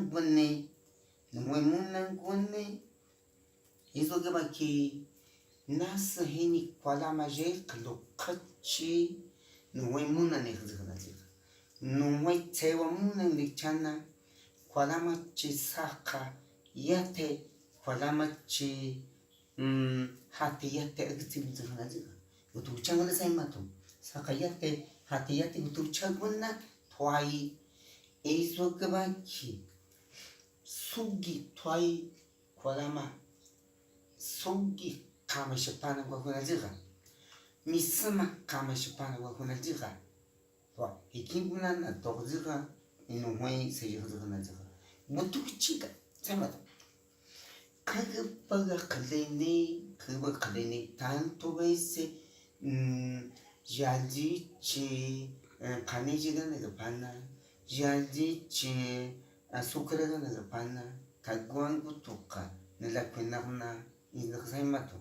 Bunny, no way moon and bunny. Is what about key. Nasa hini kwala maje klokachi. No way moon and exhibit. No way tewa moon and the chana. Kwalamachi saka yate. Kwalamachi hati yate activity. Utu changala say matum. Saka yate hati yate utu chaguna. Twai. Is what about key. Sugi twai kwalama sugi kama shapana kwa kuna jira misama kama shapana kwa kuna jira wa hikinguna na tokzira inu hoi seji huzira na jira mutu chiga sema kaga kalene tanto baise jadi chi kanejiga na pana jadi chi Azúcar na zapana, kaguan gutuka, nila kwinarna, izakzay mato,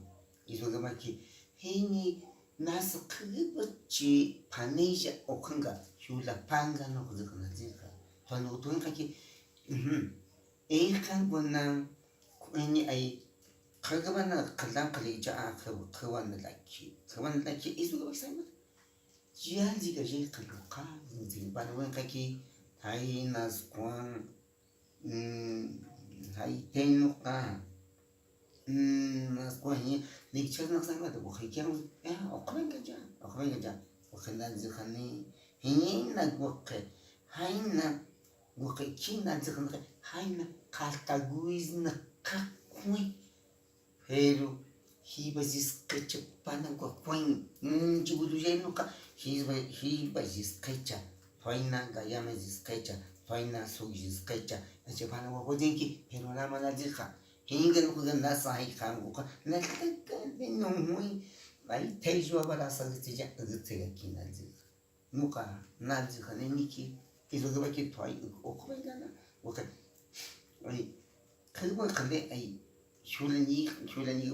izogabaki, hini nasa kribachi paneja okanga, hula panga no kuzakana zika. Tuan utuin kaki, kan guna kwenye ay kagabana kalang kalija kawan laki, izogabaki say mato. Jian zika jay kaluka, zibana wen kaki, hai nas kwan. Hay tengo las coñi lectures no sabe de quiero ojo venga ya ojo la zihani hina goke haina goke kina zihani haina kaltaguiz na kakui pero hibazis kachapana gokwin jibudu jeno ka hibazis kacha faina gayama zis kacha faina sugis kacha Japana wa kodinki pero la mala jika hinga no kugan sa hai kham ko na ka no hui bai tejo bala sa tija tija kina jika nuka na jika ne miki izo ga ki toy o ko ga na wa ka ai kalbo kale ai shulani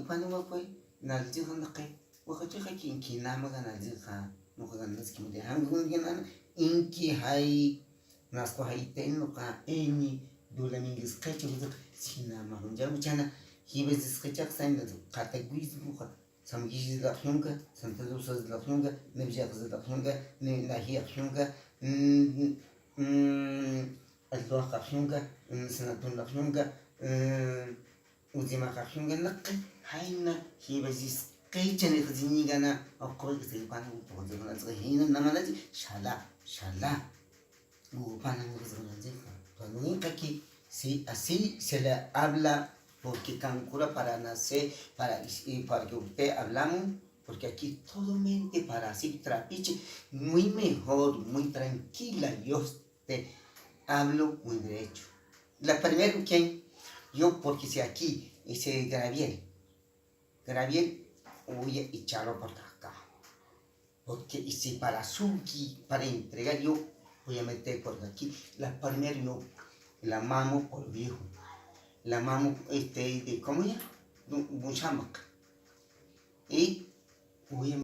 fa no ko na jika na kai wa ka jika ki na ma ga na jika no ka ga naski mu de hangun ga na inki hai nasko hai tenno ka eni dole mingi sketch with sina mahunja mchana hibe sketch aksan da kata guiz muka sam gizi da hyunga sam tazo saz da hyunga ne bja kaz da hyunga ne na hi hyunga alwa ka hyunga sanatun da hyunga uzima ka hyunga nak haina hibe sketch ne khazini gana akko sai pan ko da na zai hina namana shala pana sí, así se le habla porque Cancura para nacer, para que usted hablamos, porque aquí todo mente para así trapiche, muy mejor, muy tranquila, yo te hablo muy derecho. La primera que yo porque si aquí ese Graviel voy a echarlo por acá, porque y si para Suki, para entregar yo voy a meter por aquí, la primera no, la mamo por viejo, la mamo de, ¿cómo ya? Un chamac. Y voy a